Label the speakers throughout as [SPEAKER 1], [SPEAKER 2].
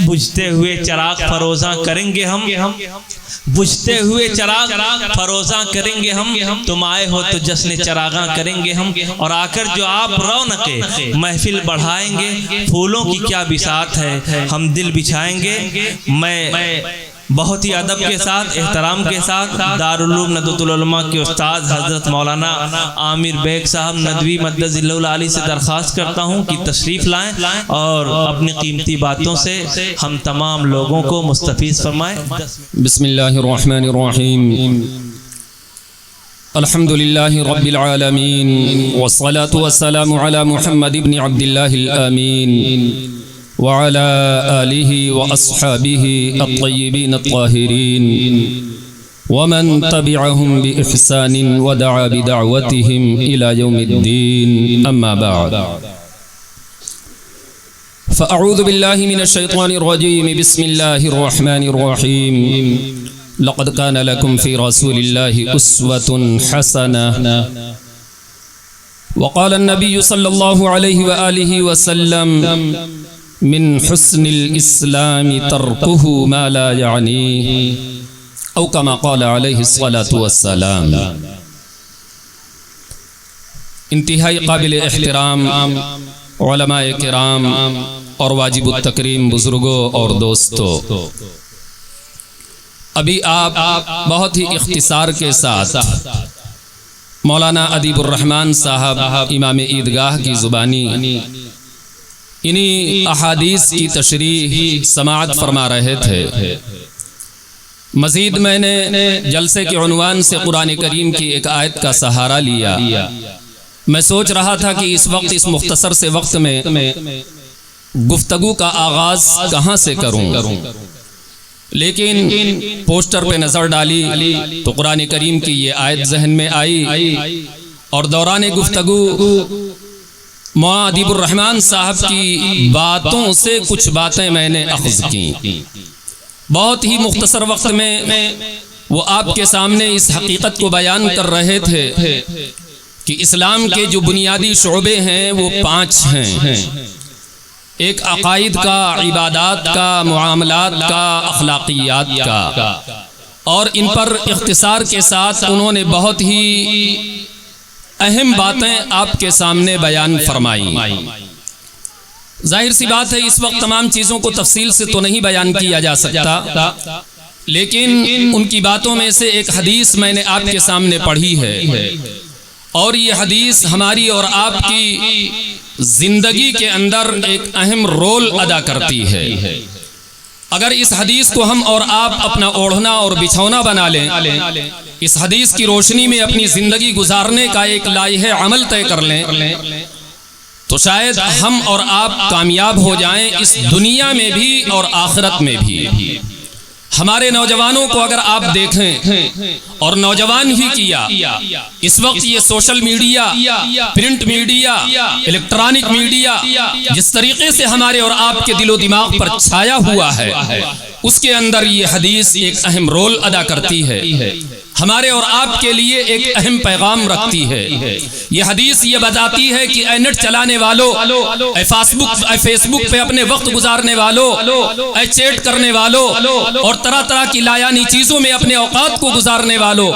[SPEAKER 1] بجھتے ہوئے چراغ فروزاں کریں گے ہم، بجھتے ہوئے چراغ فروزاں کریں گے ہم، تم آئے ہو تو جشن چراغاں کریں گے ہم، اور آ کر جو آپ رونق محفل بڑھائیں گے، پھولوں کی کیا بساط ہے ہم دل بچھائیں گے۔ میں بہت ہی ادب کے ساتھ، احترام کے ساتھ دارالعلوم ندوۃ العلماء کے استاد حضرت مولانا عامر بیگ صاحب ندوی مدد ذلہ العالی سے درخواست کرتا ہوں کہ تشریف لائیں اور اپنی قیمتی باتوں سے ہم تمام لوگوں کو مستفیض فرمائیں۔
[SPEAKER 2] بسم اللہ الرحمن الرحیم، الحمد للہ رب العالمین، والصلاة والسلام علی محمد بن عبد اللہ الامین وعلى آله وأصحابه الطيبين الطاهرين ومن تبعهم بإحسان ودعا بدعوتهم إلى يوم الدين، أما بعد، فأعوذ بالله من الشيطان الرجيم، بسم الله الرحمن الرحيم، لقد كان لكم في رسول الله أسوة حسنة، وقال النبي صلى الله عليه وآله وسلم من حسن الاسلام ترکہ ما لا یعنیہ، او کما قال علیہ الصلاة والسلام۔ انتہائی قابل احترام علماء کرام اور واجب التکریم بزرگوں اور دوستوں، ابھی آپ بہت ہی اختصار کے ساتھ مولانا ادیب الرحمن صاحب امام عیدگاہ کی زبانی انہی احادیث کی تشریح سماعت فرما رہے تھے۔ مزید میں نے جلسے کے عنوان سے قرآن کریم کی ایک آیت کا سہارا لیا۔ میں سوچ رہا تھا کہ اس وقت اس مختصر سے وقت میں گفتگو کا آغاز کہاں سے کروں، لیکن پوسٹر پہ نظر ڈالی تو قرآن کریم کی یہ آیت ذہن میں آئی، اور دوران گفتگو مولانا ادیب الرحمن صاحب کی باتوں سے کچھ باتیں میں نے اخذ کی۔ بہت ہی مختصر وقت میں وہ آپ کے سامنے اس حقیقت کو بیان کر رہے تھے کہ اسلام کے جو بنیادی شعبے ہیں وہ 5 ہیں، ایک عقائد کا، عبادات کا، معاملات کا، اخلاقیات کا، اور ان پر اختصار کے ساتھ انہوں نے بہت ہی اہم باتیں آپ کے سامنے بیان فرمائی۔ ظاہر سی بات ہے اس وقت تمام چیزوں کو تفصیل سے تو نہیں بیان کیا جا سکتا، لیکن ان کی باتوں میں سے ایک حدیث میں نے آپ کے سامنے پڑھی ہے، اور یہ حدیث ہماری اور آپ کی زندگی کے اندر ایک اہم رول ادا کرتی ہے۔ اگر اس حدیث کو ہم اور آپ اپنا اوڑھنا اور بچھونا بنا لیں، اس حدیث کی روشنی میں اپنی زندگی گزارنے کا ایک لائحہ عمل طے کر لیں، تو شاید ہم اور آپ کامیاب ہو جائیں اس دنیا میں بھی اور آخرت میں بھی۔ ہمارے نوجوانوں کو اگر آپ دیکھیں، اور نوجوان ہی کیا، اس وقت یہ social media, print media, electronic media جس طریقے سے ہمارے اور آپ کے دل و دماغ پر چھایا ہوا ہے، اس کے اندر یہ حدیث ایک اہم رول ادا کرتی ہے، ہمارے اور آپ کے لیے ایک اہم پیغام رکھتی ہے۔ یہ حدیث یہ بتاتی ہے کہ اے نیٹ چلانے والوں، اے فیس بک پہ اپنے وقت گزارنے والوں، اے چیٹ کرنے والوں، اور طرح طرح کی لایانی چیزوں میں اپنے اوقات کو گزارنے والوں،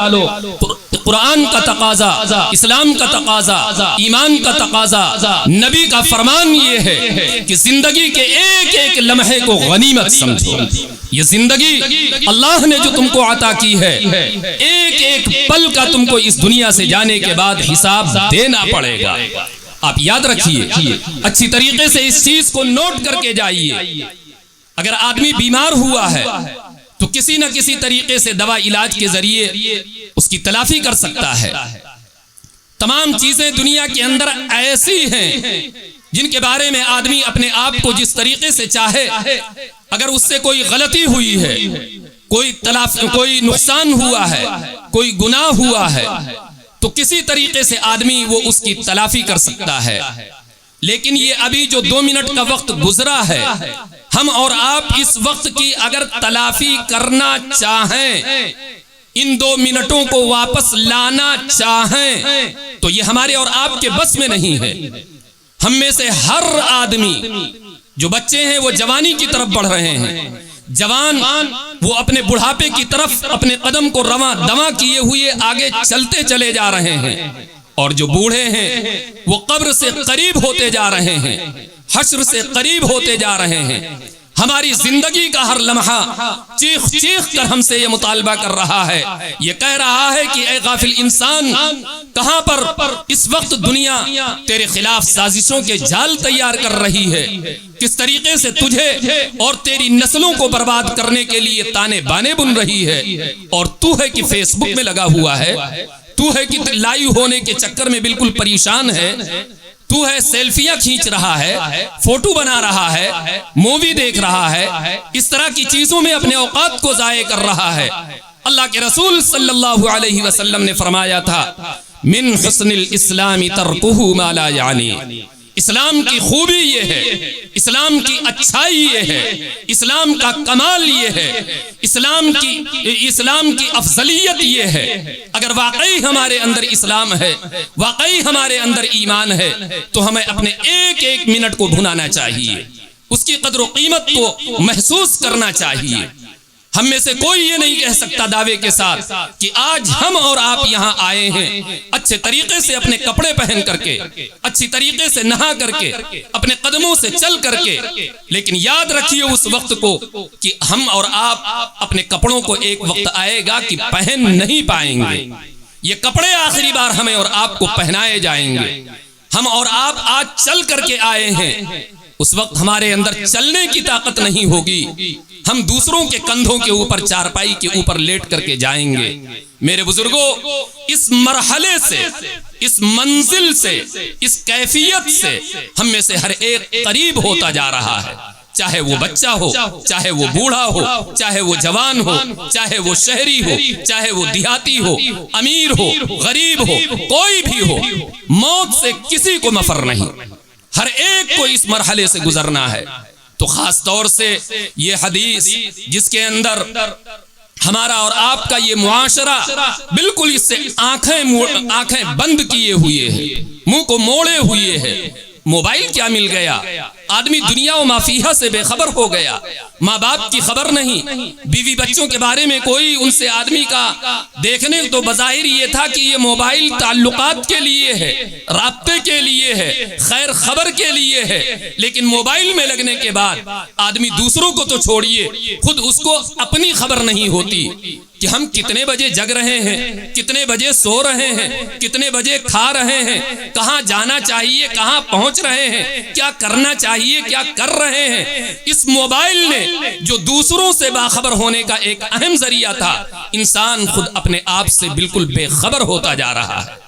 [SPEAKER 2] قرآن کا تقاضا، اسلام کا تقاضا، ایمان کا تقاضا، نبی کا فرمان یہ ہے کہ زندگی کے ایک ایک لمحے کو غنیمت سمجھو۔ یہ زندگی اللہ نے جو تم کو عطا کی ہے، ایک ایک پل کا تم کو اس دنیا سے جانے کے بعد حساب دینا پڑے گا۔ آپ یاد رکھیے، اچھی طریقے سے اس چیز کو نوٹ کر کے جائیے۔ اگر آدمی بیمار ہوا ہے تو کسی نہ کسی طریقے سے دوا علاج کے ذریعے اس کی تلافی کر سکتا ہے۔ تمام چیزیں دنیا کے اندر ایسی ہیں جن کے بارے میں آدمی اپنے آپ کو جس طریقے سے چاہے، اگر اس سے کوئی غلطی ہوئی ہے، کوئی نقصان ہوا ہے، کوئی گناہ ہوا ہے، تو کسی طریقے سے آدمی وہ اس کی تلافی کر سکتا ہے۔ لیکن یہ ابھی جو 2 منٹ کا وقت گزرا ہے، ہم اور آپ اس وقت کی اگر تلافی کرنا چاہیں، ان 2 منٹوں کو واپس لانا چاہیں، تو یہ ہمارے اور آپ کے بس میں نہیں ہے۔ ہم میں سے ہر آدمی جو بچے ہیں وہ جوانی کی طرف بڑھ رہے ہیں، جوان وہ اپنے بڑھاپے کی طرف اپنے قدم کو رواں دواں کیے ہوئے آگے چلتے چلے جا رہے ہیں، اور جو بوڑھے ہیں وہ قبر سے قریب ہوتے جا رہے ہیں، حشر سے قریب ہوتے جا رہے ہیں۔ ہماری زندگی کا ہر لمحہ چیخ چیخ کر ہم سے یہ مطالبہ کر رہا ہے، یہ کہہ رہا ہے کہ اے غافل انسان، کہاں پر اس وقت دنیا تیرے خلاف سازشوں کے جال تیار کر رہی ہے، کس طریقے سے تجھے اور تیری نسلوں کو برباد کرنے کے لیے تانے بانے بن رہی ہے، اور تو ہے کہ فیس بک میں لگا ہوا ہے، تو ہے کہ لائیو ہونے کے چکر میں بالکل پریشان ہے، تو ہے سیلفیاں کھینچ رہا ہے، فوٹو بنا رہا ہے، مووی دیکھ رہا ہے، اس طرح کی چیزوں میں اپنے اوقات کو ضائع کر رہا ہے۔ اللہ کے رسول صلی اللہ علیہ وسلم نے فرمایا تھا، من حسن الاسلام ترکہ ما لا یعنی، اسلام کی خوبی یہ ہے، اسلام کی اچھائی یہ ہے، اسلام کا کمال یہ ہے، اسلام کی افضلیت یہ ہے۔ اگر واقعی ہمارے اندر اسلام ہے، واقعی ہمارے اندر ایمان ہے، تو ہمیں اپنے ایک ایک منٹ کو بھنانا چاہیے، اس کی قدر و قیمت کو محسوس کرنا چاہیے۔ ہم میں سے کوئی یہ نہیں کہہ سکتا دعوے کے ساتھ کہ آج ہم اور آپ یہاں آئے ہیں اچھے طریقے سے اپنے کپڑے پہن کر کے، اچھی طریقے سے نہا کر کے، اپنے قدموں سے چل کر کے، لیکن یاد رکھیے اس وقت کو کہ ہم اور آپ اپنے کپڑوں کو ایک وقت آئے گا کہ پہن نہیں پائیں گے۔ یہ کپڑے آخری بار ہمیں اور آپ کو پہنائے جائیں گے۔ ہم اور آپ آج چل کر کے آئے ہیں، اس وقت ہمارے اندر چلنے کی طاقت نہیں ہوگی، ہم دوسروں کے کندھوں کے اوپر، چارپائی کے اوپر لیٹ کر کے جائیں گے۔ میرے بزرگوں، اس مرحلے سے، اس منزل سے، اس کیفیت سے ہم میں سے ہر ایک قریب ہوتا جا رہا ہے، چاہے وہ بچہ ہو، چاہے وہ بوڑھا ہو، چاہے وہ جوان ہو، چاہے وہ شہری ہو، چاہے وہ دیہاتی ہو، امیر ہو، غریب ہو، کوئی بھی ہو، موت سے کسی کو مفر نہیں، ہر ایک کو اس مرحلے سے گزرنا ہے۔ تو خاص طور سے یہ حدیث جس کے اندر ہمارا اور آپ کا یہ معاشرہ بالکل اس سے آنکھیں بند کیے ہوئے ہیں، منہ کو موڑے ہوئے ہیں۔ موبائل کیا مل گیا، آدمی دنیا و ما فیہا سے بے خبر ہو گیا، ماں باپ کی خبر نہیں، بیوی بچوں کے بارے میں کوئی ان سے آدمی کا دیکھنے تو بظاہر یہ تھا کہ یہ موبائل تعلقات کے لیے ہے، رابطے کے لیے ہے، خیر خبر کے لیے ہے، لیکن موبائل میں لگنے کے بعد آدمی دوسروں کو تو چھوڑیے، خود اس کو اپنی خبر نہیں ہوتی کہ ہم کتنے بجے جگ رہے ہیں، کتنے بجے سو رہے ہیں، کتنے بجے کھا رہے ہیں، کہاں جانا چاہیے، کہاں پہنچ رہے ہیں، کیا کرنا چاہیے، کیا کر رہے ہیں۔ اس موبائل نے جو دوسروں سے باخبر ہونے کا ایک اہم ذریعہ تھا، انسان خود اپنے آپ سے بالکل بے خبر ہوتا جا رہا ہے،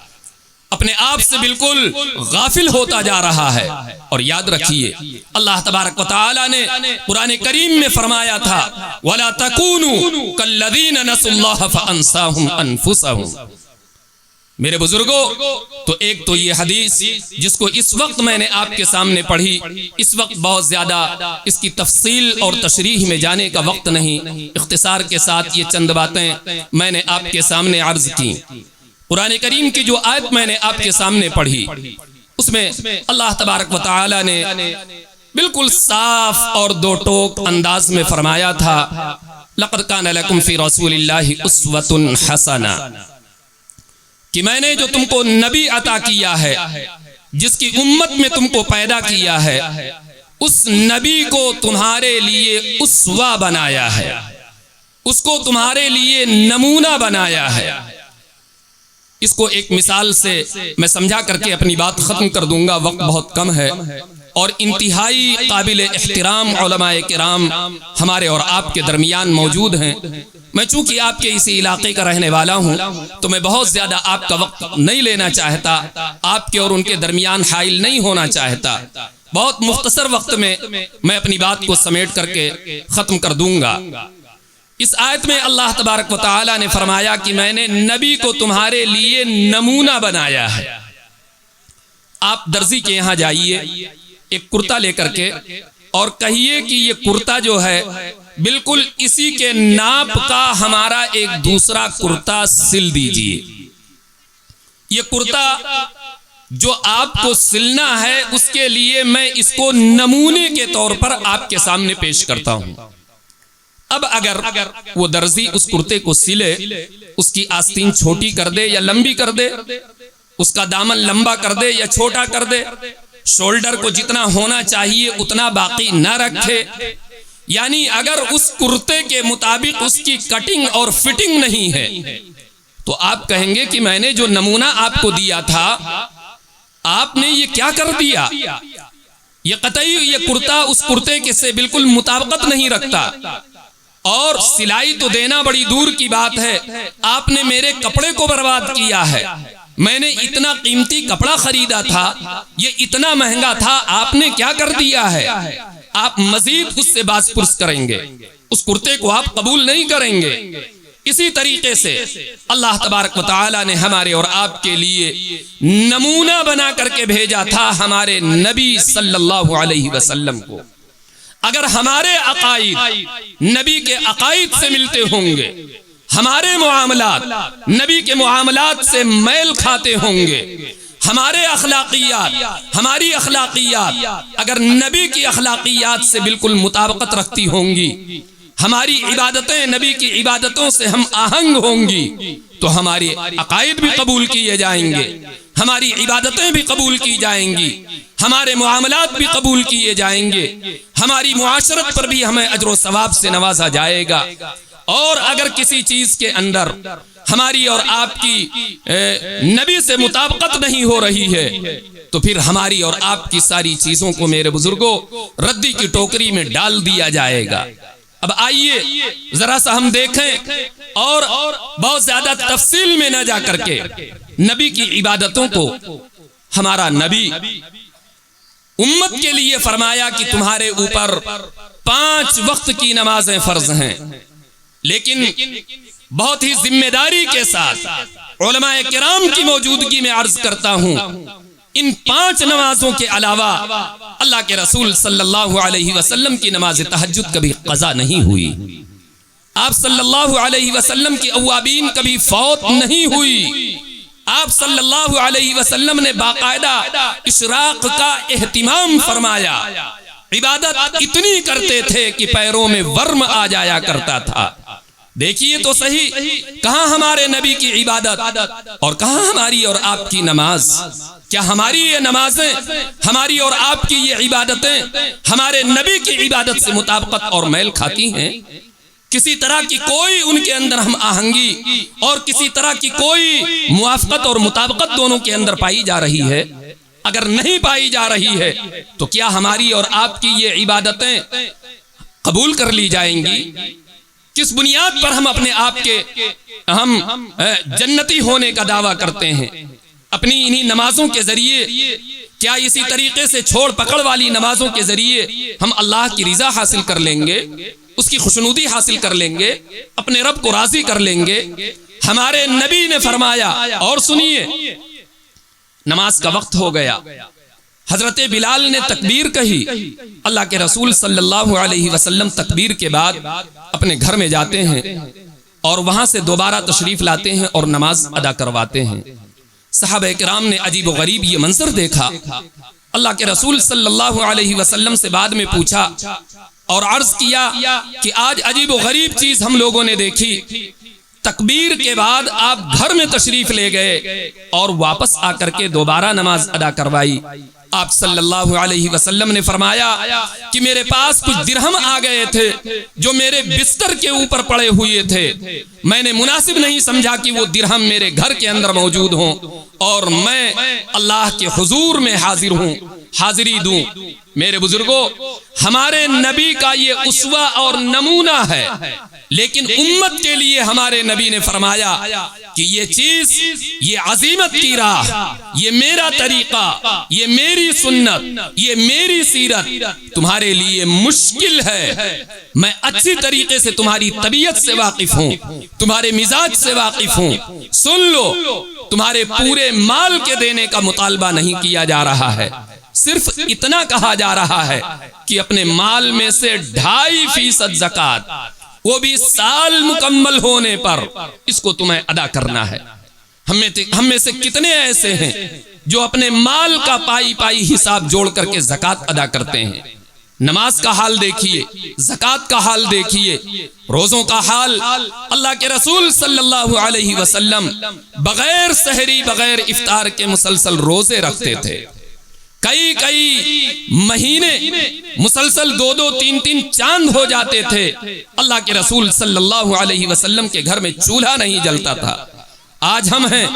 [SPEAKER 2] اپنے آپ سے بالکل غافل ہوتا جا رہا ہے۔ اور یاد رکھیے، اللہ تبارک و تعالی نے قرآن کریم میں فرمایا تھا، وَلَا تَكُونُوا كَالَّذِينَ نَسُوا اللَّهَ فَأَنسَاهُمْ أَنفُسَهُمْ۔ میرے بزرگوں، تو ایک تو یہ حدیث جس کو اس وقت میں نے آپ کے سامنے پڑھی، اس وقت بہت زیادہ اس کی تفصیل اور تشریح میں جانے کا وقت نہیں، اختصار کے ساتھ یہ چند باتیں میں نے آپ کے سامنے عرض کی۔ قرآن کریم کی جو آیت میں نے آپ کے سامنے پڑھی، اس میں اللہ تبارک و تعالی نے بالکل صاف اور دو ٹوک انداز میں فرمایا تھا، لَقَدْ كَانَ لَكُمْ فِي رَسُولِ اللَّهِ أُسْوَةٌ حَسَنَةٌ، کہ میں نے جو تم کو نبی عطا کیا ہے، جس کی امت میں تم کو پیدا کیا ہے، اس نبی کو تمہارے لیے اسوہ بنایا ہے، اس کو تمہارے لیے نمونہ بنایا ہے۔ اس کو ایک مثال سے میں سمجھا کر کے اپنی بات ختم کر دوں گا، وقت بہت کم ہے، اور انتہائی قابل احترام علماء کرام ہمارے اور آپ کے درمیان موجود ہیں۔ میں چونکہ آپ کے اسی علاقے کا رہنے والا ہوں تو میں بہت زیادہ آپ کا وقت نہیں لینا چاہتا، آپ کے اور ان کے درمیان حائل نہیں ہونا چاہتا، بہت مختصر وقت میں میں اپنی بات کو سمیٹ کر کے ختم کر دوں گا۔ اس آیت میں اللہ تبارک و تعالی نے فرمایا کہ میں نے نبی کو تمہارے لیے نمونہ بنایا ہے۔ آپ درزی کے یہاں جائیے، ایک کرتا لے کر کے اور کہیے کہ یہ کرتا جو ہے بالکل اسی کے ناپ کا ہمارا ایک دوسرا کرتا سل دیجئے۔ یہ کرتا جو آپ کو سلنا ہے اس کے لیے میں اس کو نمونے کے طور پر آپ کے سامنے پیش کرتا ہوں۔ اب اگر وہ درزی اس کرتے کو سلے، اس کی آستین چھوٹی کر دے یا لمبی کر دے، اس کا دامن لمبا کر دے یا چھوٹا کر دے، شولڈر کو جتنا ہونا چاہیے اتنا باقی نہ رکھے، یعنی اگر اس کرتے کے مطابق اس کی کٹنگ اور فٹنگ نہیں ہے تو آپ کہیں گے کہ میں نے جو نمونہ آپ کو دیا تھا آپ نے یہ کیا کر دیا، یہ قطعی یہ کرتا اس کرتے کے سے بالکل مطابقت نہیں رکھتا، اور سلائی تو دینا بڑی دور کی بات ہے، آپ نے میرے کپڑے کو برباد کیا ہے، میں نے اتنا قیمتی کپڑا خریدا تھا، یہ اتنا مہنگا تھا، آپ نے کیا کر دیا ہے۔ آپ مزید اس سے باز پرس کریں گے، اس کرتے کو آپ قبول نہیں کریں گے۔ اسی طریقے سے اللہ تبارک و تعالی نے ہمارے اور آپ کے لیے نمونہ بنا کر کے بھیجا تھا ہمارے نبی صلی اللہ علیہ وسلم کو۔ اگر ہمارے عقائد نبی کے عقائد سے ملتے ہوں گے، ہمارے معاملات نبی کے معاملات سے میل کھاتے ہوں گے، ہمارے اخلاقیات ہماری اخلاقیات اگر نبی کی اخلاقیات سے بالکل مطابقت رکھتی ہوں گی، ہماری عبادتیں نبی کی عبادتوں سے ہم آہنگ ہوں گی، تو ہمارے عقائد بھی قبول کیے جائیں گے، ہماری عبادتیں بھی قبول کی جائیں گی، ہمارے معاملات بھی قبول کیے جائیں گے، ہماری معاشرت پر بھی ہمیں اجر و ثواب سے نوازا جائے گا۔ اور اگر کسی چیز کے اندر ہماری اور آپ کی نبی سے مطابقت نہیں ہو رہی ہے تو پھر ہماری اور آپ کی ساری چیزوں کو میرے بزرگوں ردی کی ٹوکری میں ڈال دیا جائے گا۔ اب آئیے ذرا سا ہم دیکھیں اور بہت زیادہ تفصیل میں نہ جا کر کے نبی کی عبادتوں کو ہمارا نبی امت کے لیے فرمایا کہ تمہارے اوپر 5 وقت کی نمازیں فرض ہیں، لیکن بہت ہی ذمہ داری کے ساتھ علماء کرام کی موجودگی میں عرض کرتا ہوں، ان 5 نمازوں کے علاوہ اللہ کے رسول صلی اللہ علیہ وسلم کی نماز تہجد کبھی قضا نہیں ہوئی، آپ صلی اللہ علیہ وسلم کی اوابین کبھی فوت نہیں ہوئی، آپ صلی اللہ علیہ وسلم نے باقاعدہ اشراق کا اہتمام فرمایا، عبادت اتنی کرتے تھے کہ پیروں میں ورم آ جایا کرتا تھا۔ دیکھیے تو صحیح، کہاں ہمارے نبی کی عبادت اور کہاں ہماری اور آپ کی نماز؟ کیا ہماری یہ نمازیں، ہماری اور آپ کی یہ عبادتیں ہمارے نبی کی عبادت سے مطابقت اور میل کھاتی ہیں؟ کسی طرح کی کوئی ان کے اندر ہم آہنگی اور کسی طرح کی کوئی موافقت اور مطابقت دونوں کے اندر پائی جا رہی ہے؟ اگر نہیں پائی جا رہی ہے تو کیا ہماری اور آپ کی یہ عبادتیں قبول کر لی جائیں گی؟ کس بنیاد پر ہم اپنے آپ کے ہم جنتی ہونے کا دعویٰ کرتے ہیں؟ اپنی انہی نمازوں کے ذریعے کیا اسی طریقے سے چھوڑ پکڑ والی نمازوں کے ذریعے ہم اللہ کی رضا حاصل کر لیں گے، اس کی خوشنودی حاصل کر لیں گے، اپنے رب کو راضی کر لیں گے؟ ہمارے نبی نے فرمایا، اور سنیے، نماز کا وقت ہو گیا، حضرت بلال نے تکبیر کہی، اللہ کے رسول صلی اللہ علیہ وسلم تکبیر کے بعد اپنے گھر میں جاتے ہیں اور وہاں سے دوبارہ تشریف لاتے ہیں اور نماز ادا کرواتے ہیں۔ صحابہ کرام نے عجیب و غریب یہ منظر دیکھا، اللہ کے رسول صلی اللہ علیہ وسلم سے بعد میں پوچھا اور عرض کیا کہ آج عجیب و غریب چیز ہم لوگوں نے دیکھی، تکبیر کے بعد آپ گھر میں تشریف لے گئے اور واپس آ کر کے دوبارہ نماز ادا کروائی۔ آپ صلی اللہ علیہ وسلم نے فرمایا کہ میرے پاس کچھ درہم آ گئے تھے جو میرے بستر کے اوپر پڑے ہوئے تھے، میں نے مناسب نہیں سمجھا کہ وہ درہم میرے گھر کے اندر موجود ہوں اور میں اللہ کے حضور میں حاضر ہوں، حاضری دوں۔ میرے بزرگوں، ہمارے نبی کا یہ اسوہ اور نمونہ ہے، لیکن امت کے لیے ہمارے نبی نے فرمایا کہ یہ چیز، یہ عظیمت کی راہ، یہ میرا طریقہ، یہ میری سنت، یہ میری سیرت تمہارے لیے مشکل ہے، میں اچھی طریقے سے تمہاری طبیعت سے واقف ہوں، تمہارے مزاج سے واقف ہوں، سن لو، تمہارے پورے مال کے دینے کا مطالبہ نہیں کیا جا رہا ہے، صرف اتنا کہا جا رہا ہے کہ اپنے مال میں سے 2.5% زکوٰۃ، وہ بھی سال مکمل ہونے پر اس کو تمہیں ادا کرنا ہے۔ ہم میں سے کتنے ایسے ہیں جو اپنے مال کا پائی پائی حساب جوڑ کر کے زکوٰۃ ادا کرتے ہیں. نماز کا حال دیکھیے، زکوٰۃ کا حال دیکھیے، روزوں کا حال. اللہ کے رسول صلی اللہ علیہ وسلم بغیر سحری بغیر افطار کے مسلسل روزے رکھتے تھے. کئی مہینے مسلسل 2-3 چاند ہو جاتے تھے. اللہ کے رسول صلی اللہ علیہ وسلم کے گھر میں چولہا نہیں جلتا تھا. آج ہم ہیں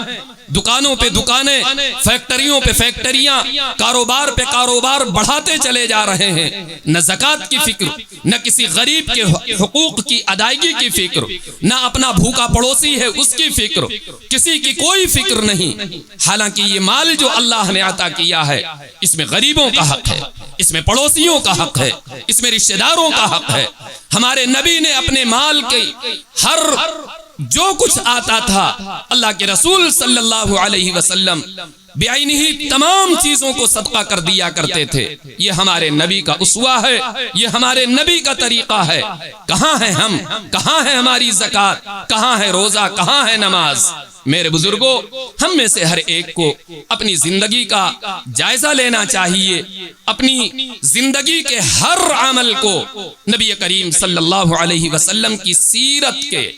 [SPEAKER 2] دکانوں پہ دکانیں، فیکٹریوں پہ فیکٹریاں، کاروبار پہ کاروبار بڑھاتے چلے جا رہے ہیں. نہ زکوٰۃ کی فکر، نہ کسی غریب کے حقوق کی ادائیگی کی فکر، نہ اپنا بھوکا پڑوسی ہے اس کی فکر، کسی کی کوئی فکر نہیں. حالانکہ یہ مال جو اللہ نے عطا کیا ہے اس میں غریبوں کا حق ہے، اس میں پڑوسیوں کا حق ہے، اس میں رشتہ داروں کا حق ہے. ہمارے نبی نے اپنے مال کے ہر جو کچھ آتا تھا اللہ کے رسول صلی اللہ علیہ وسلم بعینہ تمام چیزوں کو صدقہ کر دیا کرتے تھے. یہ ہمارے نبی کا اسوہ ہے، یہ ہمارے نبی کا طریقہ ہے. کہاں ہیں ہم؟ کہاں ہے ہماری زکوٰۃ؟ کہاں ہے روزہ؟ کہاں ہے نماز؟ میرے بزرگوں، ہم میں سے ہر ایک کو اپنی زندگی کا جائزہ لینا چاہیے. اپنی زندگی کے ہر عمل کو نبی کریم صلی اللہ علیہ وسلم کی سیرت کے،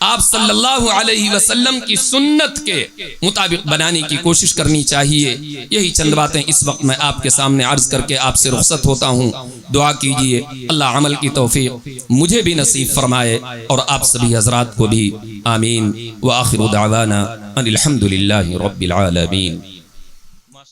[SPEAKER 2] آپ صلی اللہ علیہ وسلم کی سنت کے مطابق بنانے کی کوشش کرنی چاہیے. یہی چند باتیں اس وقت میں آپ کے سامنے عرض کر کے آپ سے رخصت ہوتا ہوں. دعا کیجئے اللہ عمل کی توفیق مجھے بھی نصیب فرمائے اور آپ سبھی حضرات کو بھی. آمین. وآخر دعوانا ان الحمد للہ رب العالمین.